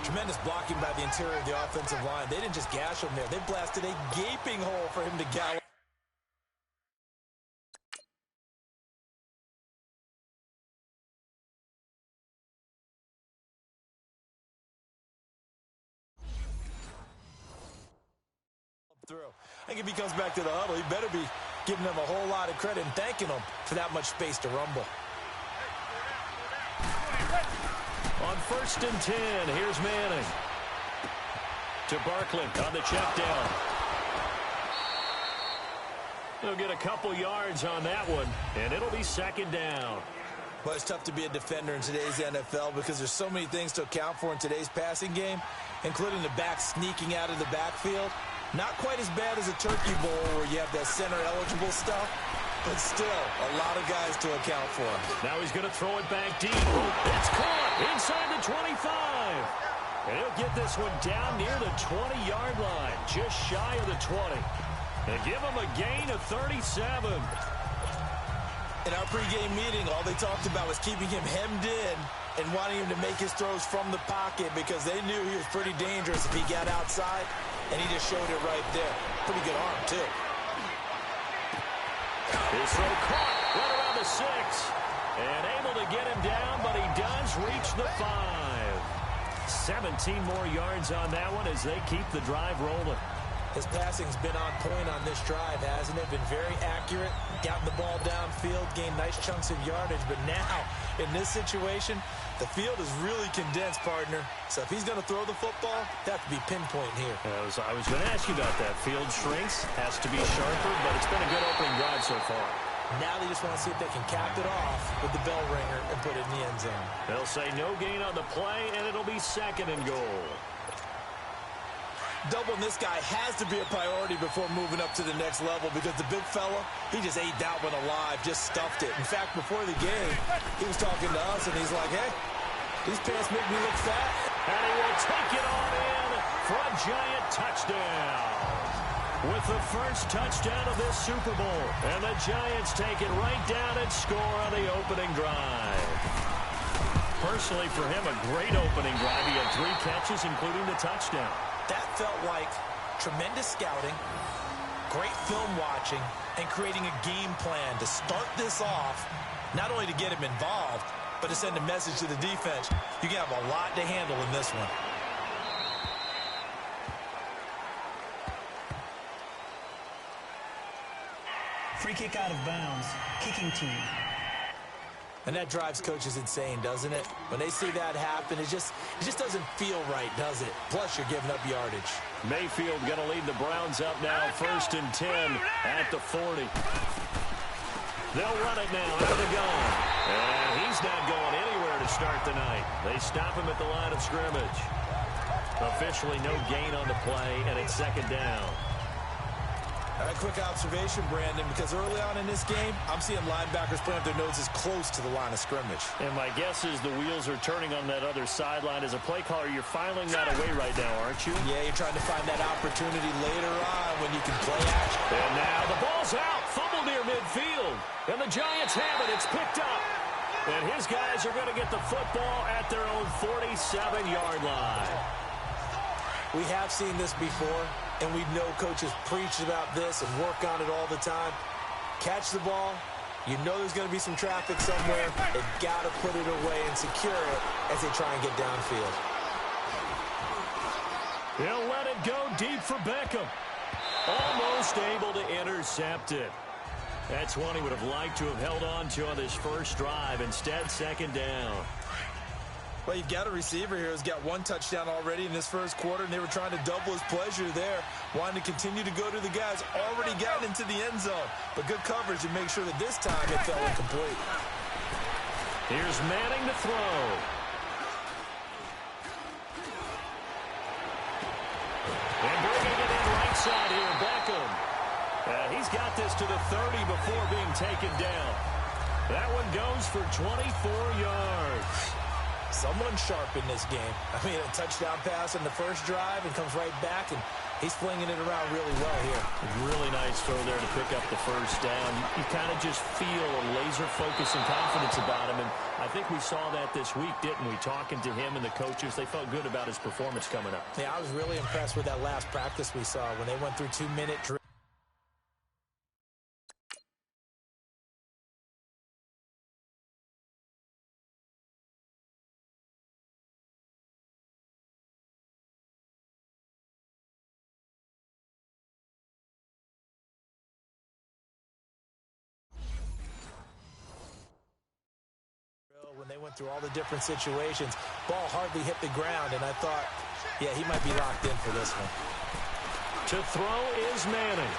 Tremendous blocking by the interior of the offensive line. They didn't just gash him there. They blasted a gaping hole for him to gallop through. I think if he comes back to the huddle, he better be giving them a whole lot of credit and thanking them for that much space to rumble. On 1st and 10, here's Manning. To Barkley on the check down. He'll get a couple yards on that one, and it'll be 2nd down. Well, it's tough to be a defender in today's NFL because there's so many things to account for in today's passing game, including the back sneaking out of the backfield. Not quite as bad as a turkey bowl where you have that center-eligible stuff, but still a lot of guys to account for. Now he's going to throw it back deep. It's caught inside the 25. And he'll get this one down near the 20-yard line, just shy of the 20. And give him a gain of 37. In our pregame meeting, all they talked about was keeping him hemmed in and wanting him to make his throws from the pocket because they knew he was pretty dangerous if he got outside, and he just showed it right there. Pretty good arm, too. His throw caught right around the 6. And able to get him down, but he does reach the 5. 17 more yards on that one as they keep the drive rolling. His passing's been on point on this drive, hasn't it? Been very accurate, gotten the ball downfield, gained nice chunks of yardage. But now, in this situation, the field is really condensed, partner. So if he's going to throw the football, that have to be pinpoint here. I was going to ask you about that. Field shrinks, has to be sharper, but it's been a good opening drive so far. Now they just want to see if they can cap it off with the bell ringer and put it in the end zone. They'll say no gain on the play, and it'll be 2nd and goal. Doubling this guy has to be a priority before moving up to the next level because the big fella, he just ate that one alive, just stuffed it. In fact, before the game, he was talking to us, and he's like, hey, these pants make me look fat. And he will take it on in for a giant touchdown. With the first touchdown of this Super Bowl. And the Giants take it right down and score on the opening drive. Personally, for him, a great opening drive. He had 3 catches, including the touchdown. That felt like tremendous scouting, great film watching, and creating a game plan to start this off, not only to get him involved, but to send a message to the defense. You can have a lot to handle in this one. Free kick out of bounds. Kicking team. And that drives coaches insane, doesn't it? When they see that happen, it just doesn't feel right, does it? Plus, you're giving up yardage. Mayfield going to lead the Browns up now, 1st and 10 at the 40. They'll run it now out of the gun. And he's not going anywhere to start the night. They stop him at the line of scrimmage. Officially no gain on the play, and it's 2nd down. A quick observation, Brandon, because early on in this game, I'm seeing linebackers plant their noses close to the line of scrimmage. And my guess is the wheels are turning on that other sideline. As a play caller, you're filing that away right now, aren't you? Yeah, you're trying to find that opportunity later on when you can play action. And now the ball's out. Fumble near midfield. And the Giants have it. It's picked up. And his guys are going to get the football at their own 47-yard line. We have seen this before, and we know coaches preach about this and work on it all the time. Catch the ball. You know there's going to be some traffic somewhere. They've got to put it away and secure it as they try and get downfield. He'll let it go deep for Beckham. Almost able to intercept it. That's one he would have liked to have held on to on this first drive. Instead, 2nd down. Well, you've got a receiver here who's got 1 touchdown already in this first quarter, and they were trying to double his pleasure there, wanting to continue to go to the guys already gotten into the end zone. But good coverage to make sure that this time it fell incomplete. Here's Manning to throw. And bringing it in right side here, Beckham. He's got this to the 30 before being taken down. That one goes for 24 yards. someone sharp in this game. I mean, a touchdown pass in the first drive and comes right back, and he's flinging it around really well here. Really nice throw there to pick up the first down. You kind of just feel a laser focus and confidence about him, and I think we saw that this week, didn't we? Talking to him and the coaches, they felt good about his performance coming up. Yeah, I was really impressed with that last practice we saw when they went through 2-minute drills. When they went through all the different situations, ball hardly hit the ground, and I thought, yeah, he might be locked in for this one. To throw is Manning.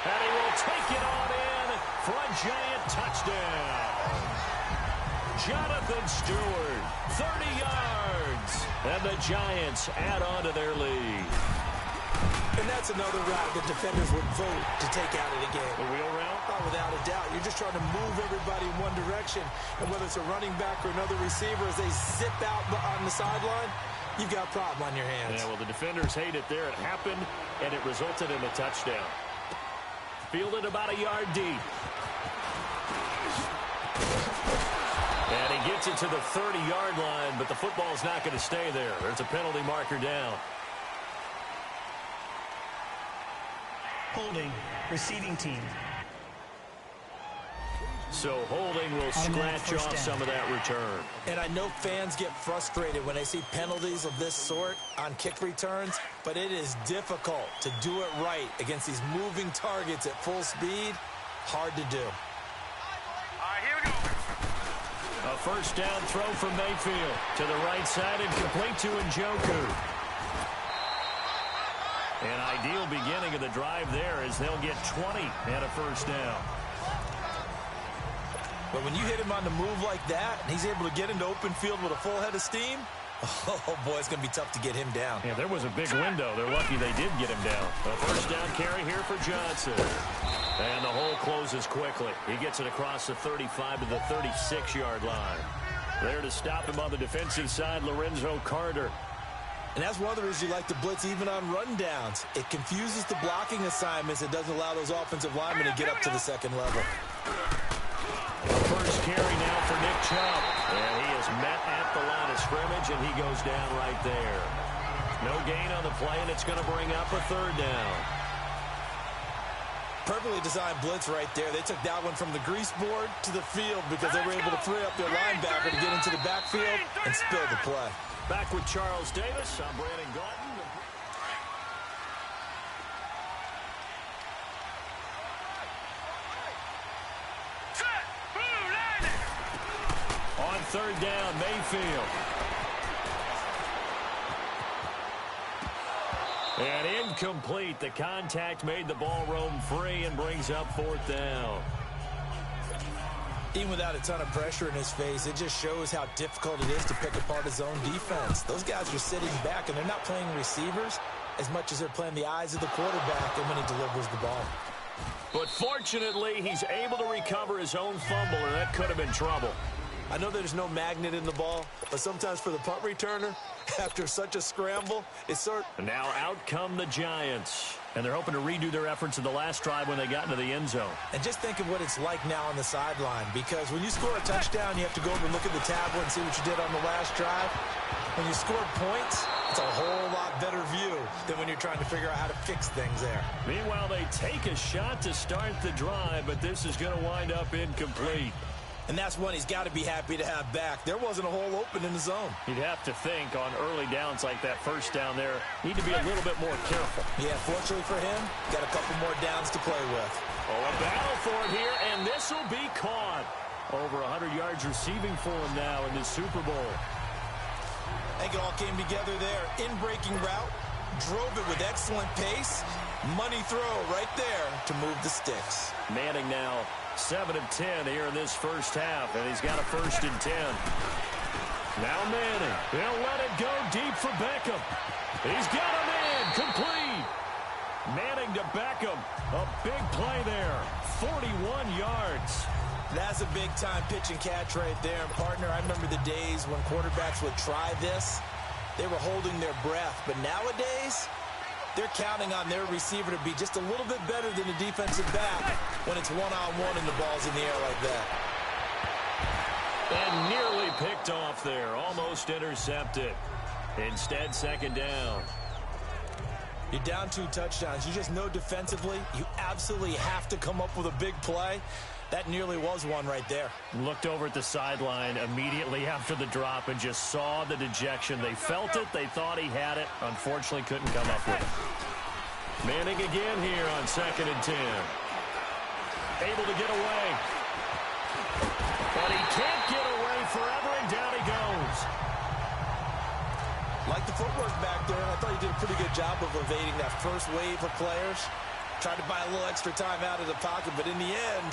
And he will take it on in for a Giant touchdown. Jonathan Stewart, 30 yards. And the Giants add on to their lead. And that's another route that defenders would vote to take out of the game. The wheel route? Oh, without a doubt. You're just trying to move everybody in one direction. And whether it's a running back or another receiver, as they zip out on the sideline, you've got a problem on your hands. Yeah, well, the defenders hate it there. It happened, and it resulted in a touchdown. Fielded about a yard deep. And he gets it to the 30-yard line, but the football's not going to stay there. There's a penalty marker down. Holding, receiving team. So holding will scratch off some of that return. And I know fans get frustrated when they see penalties of this sort on kick returns, but it is difficult to do it right against these moving targets at full speed. Hard to do. All right, here we go. A first down throw from Mayfield to the right side and complete to Njoku. An ideal beginning of the drive there as they'll get 20 and a first down. But when you hit him on the move like that, and he's able to get into open field with a full head of steam, oh, boy, it's going to be tough to get him down. Yeah, there was a big window. They're lucky they did get him down. A first down carry here for Johnson. And the hole closes quickly. He gets it across the 35 to the 36-yard line. There to stop him on the defensive side, Lorenzo Carter. And that's one of the reasons you like to blitz even on rundowns. It confuses the blocking assignments. It doesn't allow those offensive linemen to get up to the second level. First carry now for Nick Chubb. And he is met at the line of scrimmage, and he goes down right there. No gain on the play, and it's going to bring up a third down. Perfectly designed blitz right there. They took that one from the grease board to the field because they were able to free up their linebacker to get into the backfield and spill the play. Back with Charles Davis. I'm Brandon Gaulton. On third down, Mayfield. And incomplete. The contact made the ball roam free and brings up fourth down. Even without a ton of pressure in his face, it just shows how difficult it is to pick apart his own defense. Those guys are sitting back, and they're not playing receivers as much as they're playing the eyes of the quarterback and when he delivers the ball. But fortunately, he's able to recover his own fumble, and that could have been trouble. I know there's no magnet in the ball, but sometimes for the punt returner, after such a scramble, it's sort of... Now out come the Giants. And they're hoping to redo their efforts in the last drive when they got into the end zone. And just think of what it's like now on the sideline, because when you score a touchdown, you have to go over and look at the tablet and see what you did on the last drive. When you scored points, it's a whole lot better view than when you're trying to figure out how to fix things there. Meanwhile, they take a shot to start the drive, but this is going to wind up incomplete. And that's one he's got to be happy to have back. There wasn't a hole open in the zone. You'd have to think on early downs like that first down there, need to be a little bit more careful. Yeah, fortunately for him, got a couple more downs to play with. Oh, a battle for it here, and this will be caught. Over 100 yards receiving for him now in this Super Bowl. I think it all came together there. In-breaking route, drove it with excellent pace. Money throw right there to move the sticks. Manning now 7 of 10 here in this first half, and he's got a 1st and 10. Now Manning, he'll let it go deep for Beckham. He's got a man, complete. Manning to Beckham, a big play there, 41 yards. That's a big-time pitch and catch right there. And, partner, I remember the days when quarterbacks would try this. They were holding their breath. But nowadays, they're counting on their receiver to be just a little bit better than the defensive back when it's one-on-one and the ball's in the air like that. And nearly picked off there. Almost intercepted. Instead, second down. You're down 2 touchdowns. You just know defensively you absolutely have to come up with a big play. That nearly was one right there. Looked over at the sideline immediately after the drop and just saw the dejection. They felt it. They thought he had it. Unfortunately, couldn't come up with it. Manning again here on 2nd and 10. Able to get away. But he can't get away forever, and down he goes. Like the footwork back there, I thought he did a pretty good job of evading that first wave of players. Tried to buy a little extra time out of the pocket, but in the end,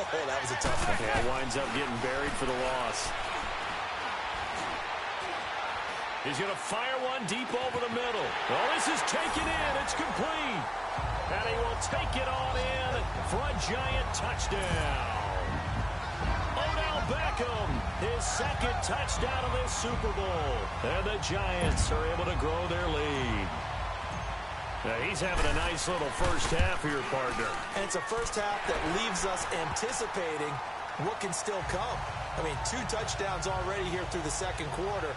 oh, that was a tough one. Yeah, winds up getting buried for the loss. He's going to fire one deep over the middle. Well, this is taken in. It's complete. And he will take it on in for a giant touchdown. Odell Beckham, his 2nd touchdown of this Super Bowl. And the Giants are able to grow their lead. Now, he's having a nice little first half here, partner. And it's a first half that leaves us anticipating what can still come. I mean, 2 touchdowns already here through the second quarter.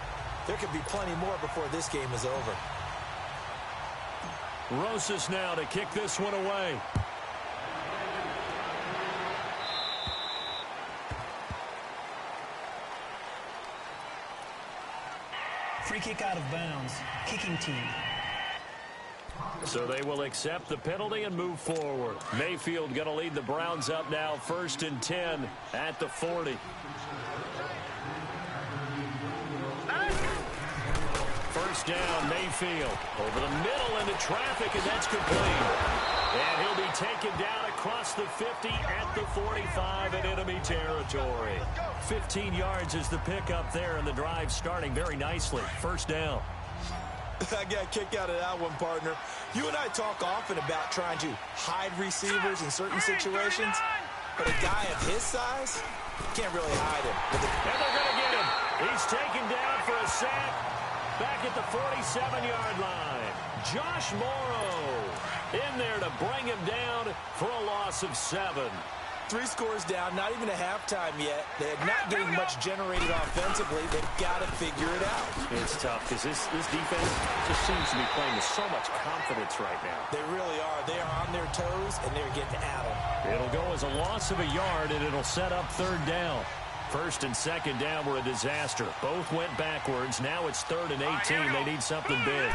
There could be plenty more before this game is over. Rosas now to kick this one away. Free kick out of bounds. Kicking team. So they will accept the penalty and move forward. Mayfield going to lead the Browns up now, 1st and 10 at the 40. First down, Mayfield. Over the middle into traffic, and that's complete. And he'll be taken down across the 50 at the 45 in enemy territory. 15 yards is the pickup there, and the drive starting very nicely. First down. I got a kick out of that one, partner. You and I talk often about trying to hide receivers in certain situations, but a guy of his size can't really hide him. And they're going to get him. He's taken down for a sack back at the 47-yard line. Josh Morrow in there to bring him down for a loss of 7. 3 scores down, not even a halftime yet. They're not getting much generated offensively. They've got to figure it out. It's tough because this defense just seems to be playing with so much confidence right now. They really are. They are on their toes, and they're getting at them. It'll go as a loss of a yard, and it'll set up 3rd down. 1st and 2nd down were a disaster. Both went backwards. Now it's 3rd and 18. They need something big.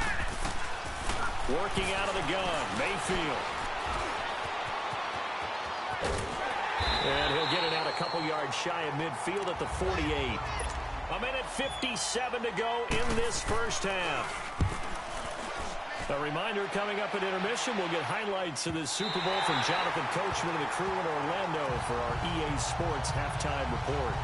Working out of the gun, Mayfield. And he'll get it out a couple yards shy of midfield at the 48. 1:57 to go in this first half. A reminder, coming up at intermission, we'll get highlights of this Super Bowl from Jonathan Coachman and the crew in Orlando for our EA Sports halftime report.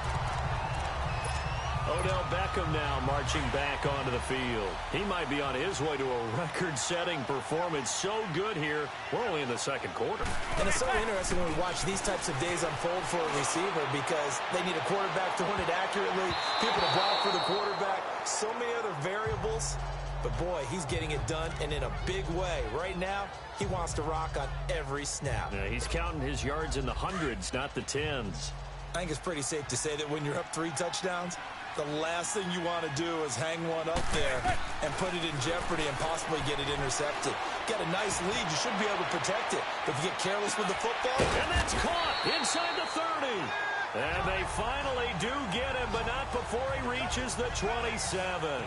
Odell Beckham now marching back onto the field. He might be on his way to a record-setting performance. So good here. We're only in the second quarter. And it's so interesting when we watch these types of days unfold for a receiver because they need a quarterback throwing it accurately, people to block for the quarterback, so many other variables. But, boy, he's getting it done, and in a big way. Right now, he wants to rock on every snap. Yeah, he's counting his yards in the hundreds, not the tens. I think it's pretty safe to say that when you're up 3 touchdowns, the last thing you want to do is hang one up there and put it in jeopardy and possibly get it intercepted. Got a nice lead. You should be able to protect it. But if you get careless with the football. And that's caught inside the 30. And they finally do get him, but not before he reaches the 27.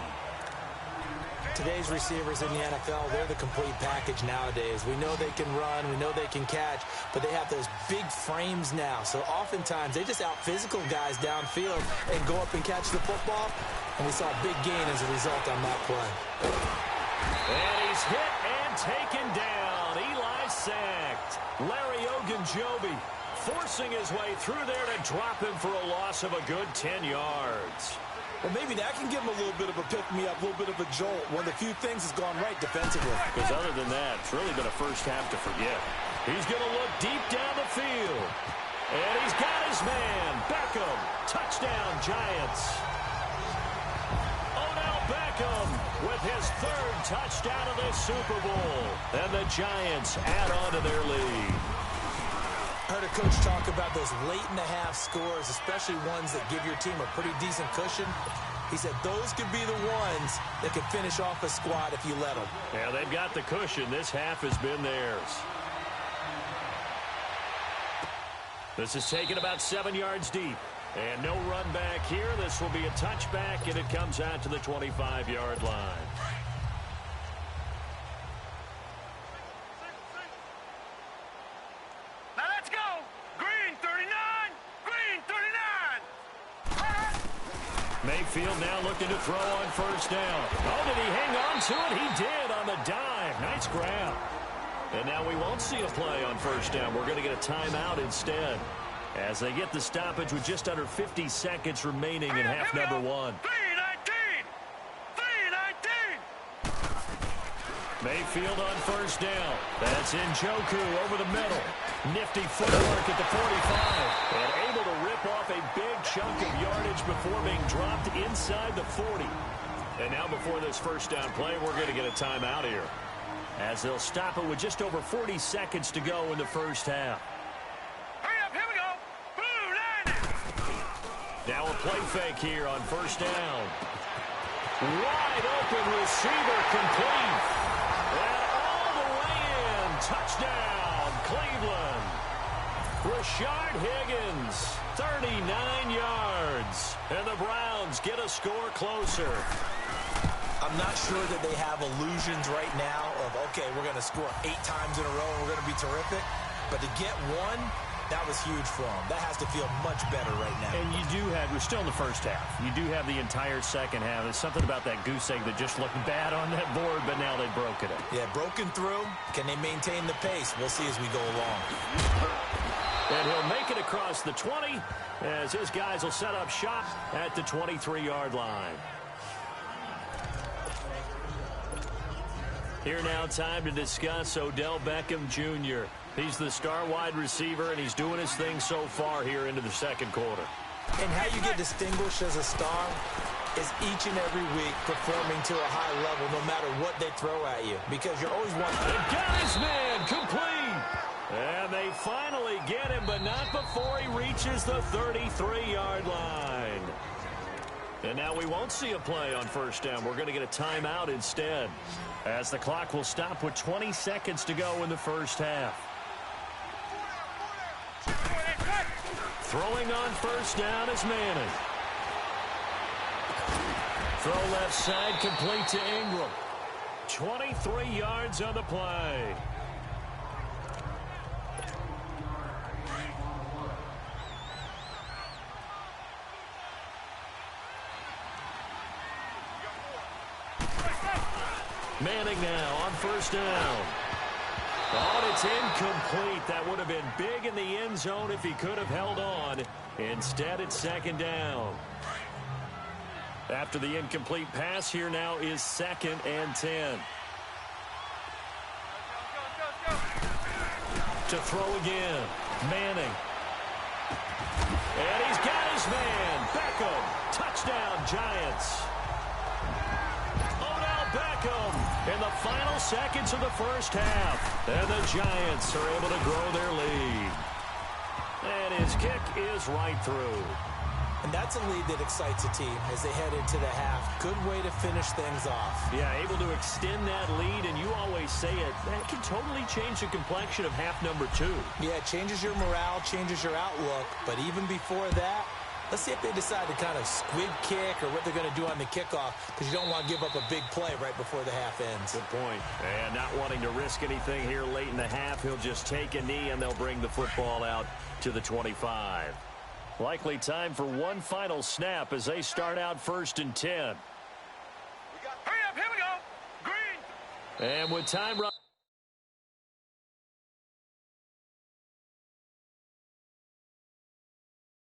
Today's receivers in the NFL, they're the complete package nowadays. We know they can run, we know they can catch, but they have those big frames now. So oftentimes they just out-physical guys downfield and go up and catch the football. And we saw a big gain as a result on that play. And he's hit and taken down. Eli sacked. Larry Ogunjobi forcing his way through there to drop him for a loss of a good 10 yards. Well, maybe that can give him a little bit of a pick-me-up, a little bit of a jolt. One of the few things has gone right defensively. Because other than that, it's really been a first half to forget. He's going to look deep down the field. And he's got his man. Beckham. Touchdown, Giants. Odell Beckham with his third touchdown of this Super Bowl. And the Giants add on to their lead. I heard a coach talk about those late-in-the-half scores, especially ones that give your team a pretty decent cushion. He said those could be the ones that could finish off a squad if you let them. Yeah, they've got the cushion. This half has been theirs. This is taken about 7 yards deep. And no run back here. This will be a touchback, and it comes out to the 25-yard line. Now let's go. Green 39. Green 39. Mayfield now looking to throw on first down. Oh, did he hang on to it? He did on the dive. Nice grab. And now we won't see a play on first down. We're going to get a timeout instead, as they get the stoppage with just under 50 seconds remaining in half number one. 3-19. 3-19. Mayfield on first down. That's Njoku over the middle. Nifty footwork at the 45. And able to rip off a big chunk of yardage before being dropped inside the 40. And now before this first down play, we're going to get a timeout here, as they'll stop it with just over 40 seconds to go in the first half. Hurry up, here we go. Blue 90. Now a play fake here on first down. Wide open receiver complete. And all the way in. Touchdown, Cleveland. Rashard Higgins, 39 yards. And the Browns get a score closer. I'm not sure that they have illusions right now of, okay, we're going to score 8 times in a row and we're going to be terrific. But to get one, that was huge for them. That has to feel much better right now. And you do have, we're still in the first half. You do have the entire second half. There's something about that goose egg that just looked bad on that board, but now they've broken it. Yeah, broken through. Can they maintain the pace? We'll see as we go along. And he'll make it across the 20, as his guys will set up shop at the 23-yard line. Here now, time to discuss Odell Beckham Jr. He's the star wide receiver, and he's doing his thing so far here into the second quarter. And how you get distinguished as a star is each and every week performing to a high level no matter what they throw at you, because you're always one. And got his man complete. And they finally get him, but not before he reaches the 33-yard line. And now we won't see a play on first down. We're going to get a timeout instead, as the clock will stop with 20 seconds to go in the first half. Throwing on first down is Manning. Throw left side, complete to Ingram. 23 yards on the play. Manning now on first down. Oh, and it's incomplete. That would have been big in the end zone if he could have held on. Instead, it's second down. After the incomplete pass, here now is 2nd and 10. To throw again, Manning. And he's got his man, Beckham. Touchdown, Giants. Beckham in the final seconds of the first half. And the Giants are able to grow their lead. And his kick is right through. And that's a lead that excites a team as they head into the half. Good way to finish things off. Yeah, able to extend that lead, and you always say it, that can totally change the complexion of half number 2. Yeah, it changes your morale, changes your outlook. But even before that, let's see if they decide to kind of squib kick or what they're going to do on the kickoff, because you don't want to give up a big play right before the half ends. Good point. And not wanting to risk anything here late in the half, he'll just take a knee and they'll bring the football out to the 25. Likely time for one final snap as they start out 1st and 10. Hurry up, here we go. Green. And with time